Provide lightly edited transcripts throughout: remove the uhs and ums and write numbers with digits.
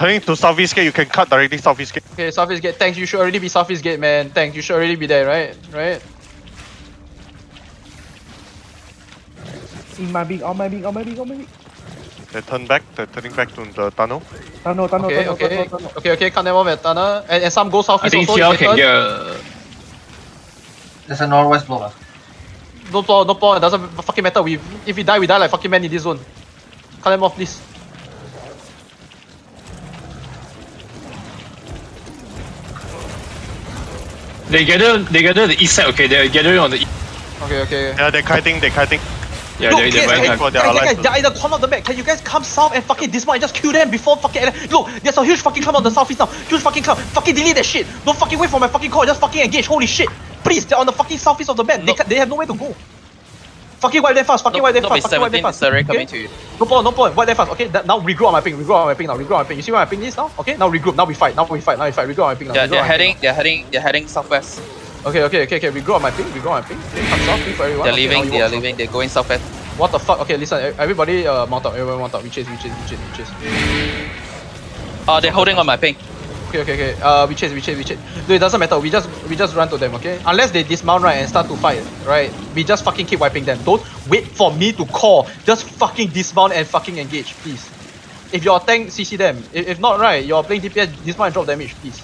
turning to southeast gate. You can cut directly southeast gate. Okay, southeast gate. Tanks, you should already be southeast gate, man. Tanks, you should already be there, right? Right? In my big, on my big. They turn back. They're turning back to the tunnel. Tunnel. Okay, cut them off at tunnel. And some go I southeast think also. TL can get. There's a northwest block. No problem, it doesn't fucking matter. If we die like fucking men in this zone. Cut them off, please. They gather the east side. Okay, they're gathering on the east. Okay. Yeah, they're kiting. Yeah, Look, they're right guys, time. guys, they're in the corner of the map. Can you guys come south and fucking dismount and just kill them before fucking... Look, there's a huge fucking cloud on the southeast now. Huge fucking cloud. Fucking delete that shit. Don't fucking wait for my fucking call. Just fucking engage. Holy shit. Please, they're on the fucking southeast of the map. They have nowhere to go. Fucking wipe them fast. Fucking wipe them fast. Coming to you. No point. Wipe them fast. Okay, now regroup on my ping. You see where my ping is now? Okay, now regroup. Now we fight. Regroup on my ping now. They're heading southwest. Okay. Regroup on my ping. Okay, come south. Ping for everyone. They're leaving. They're going southwest. What the fuck? Okay, listen. Everybody mount up. We chase. They're holding on my ping. Okay. We chase. No, it doesn't matter. We just run to them, okay? Unless they dismount, right, and start to fight, right? We just fucking keep wiping them. Don't wait for me to call. Just fucking dismount and fucking engage, please. If you're a tank, CC them. If not, right, you're playing DPS, dismount and drop damage, please.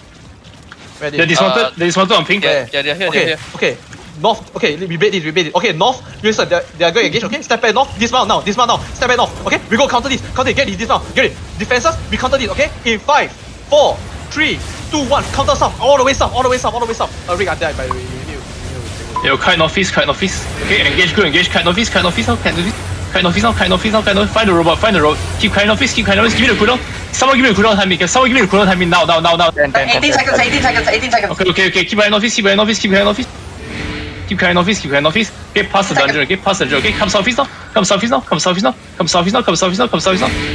Ready? They're dismounted on ping. Yeah, they're here. Okay. North, okay, we bait this. Okay, north, listen, they're going to engage, okay? Step back north, dismount now. Step back north, okay? We go counter this, get this dismount, get it. Defenses, we counter this, okay? In 5, 4, 3, 2, 1, counter south, all the way south. Rick, I died by the way. Yo, kite northeast. Okay, engage, kite northeast now. Find the robot. Keep kite northeast. Give me the cooldown. Someone give me the cooldown timing now. 18 seconds. Okay. Keep kite northeast. Keep carrying office. Okay, pass the dungeon. Okay, come southeast now.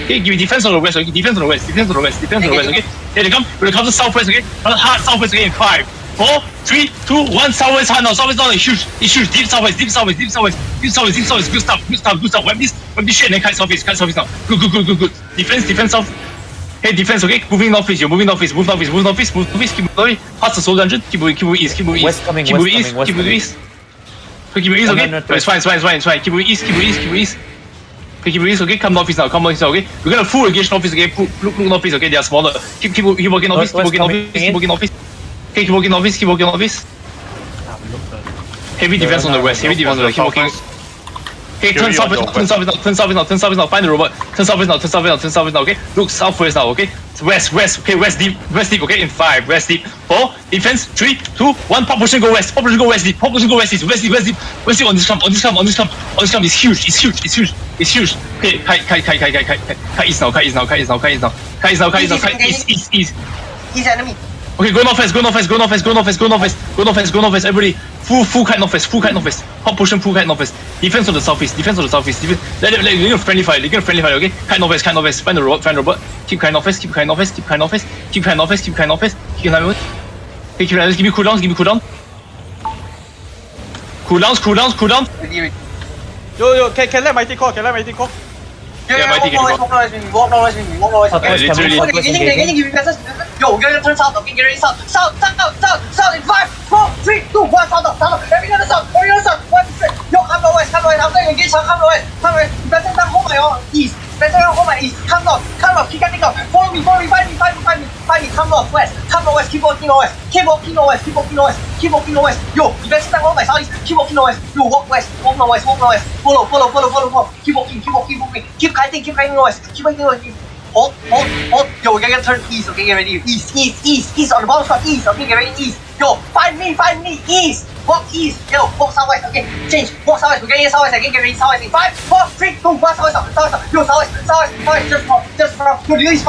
Okay, give me defense on the west. Okay, defense on the west. Okay, here they come. We're gonna come to southwest. Okay, hard southwest again. 5, 4, 3, 2, 1. Southwest hard now. Southwest now. It's huge. Deep southwest. Good stuff. Wipe this shit and then kite southeast now. Good. Defense south. Hey, defense, okay? Moving northeast. You're moving northeast. Move northeast. Keep moving. Pass the soul dungeon. Keep moving east. West coming. Keep moving east. Keep moving east, okay? No. It's fine. Keep moving east. Okay, keep moving east, okay? Come northeast now, okay? We're gonna full engage northeast, okay? Look northeast, okay? They are smaller. Keep working northeast. Okay, keep working northeast. Heavy defense on the west. Keep working. Okay, turn southwest now. Find the robot. Turn southwest now, okay? Look southwest now, okay? West, okay, west deep, okay? In 5, west deep, 4, defense, 3, 2, 1, pop pushing, go west deep, west deep, on this clump is huge. Okay, kite east now, east. He's enemy. Okay, go northwest, everybody. Full kite northwest. Hop pushing, full kite northwest. Defense on the southeast. Let them friendly fire, okay? Kite northwest. Find the robot. Keep kite northwest. Keep kite northwest. Okay, give me cooldown. Cooldown. Yo, can let Mighty call. Walk northwest with me. Yo, get turn south, okay? Get ready south. In 5, 4, 3, 2, 1, south. Everyone south. 1, 3. Yo, come northwest. After you engage, come northwest. Better than home my east. Come north. Keep getting up. Follow me. Find me. Come northwest. Keep walking northwest. Yo, you better than home my southeast. Keep walking northwest. Yo, walk northwest. Follow. Keep walking. Keep kiting northwest. Hold. Yo, we're gonna turn east, okay? Get ready. East. On the bottom spot, east, okay? Get ready, east. Yo, find me, east. Walk east. Yo, walk southwest, okay? Change. Walk southwest. We're getting southwest again. Get ready, southwest. In 5, 4, 3, 2, 1, southwest. Yo, southwest. Just from. Yo, this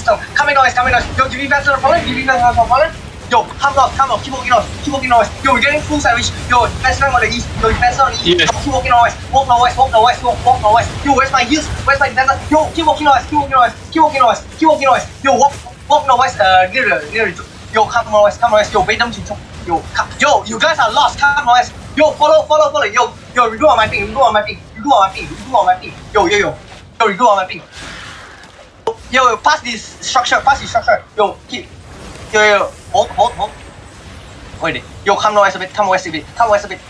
stuff. Coming noise. Yo, give me back to the problem. Yo, come north. Keep walking north. Yo, we're getting full sandwich. Yo, defense on the east. Yes. Keep walking north. Walk northwest. Yo, where's my heals? Where's my defense? Yo, keep walking north. Yo, walk northwest. Near. Yo, come northwest. Yo, wait them to talk. Yo, you guys are lost. Come northwest. Yo, follow. Yo, redo on my ping. Yo, redo on my ping. Yo, pass this structure. Yo, keep. Yo, hold. Wait, yo, come west a bit.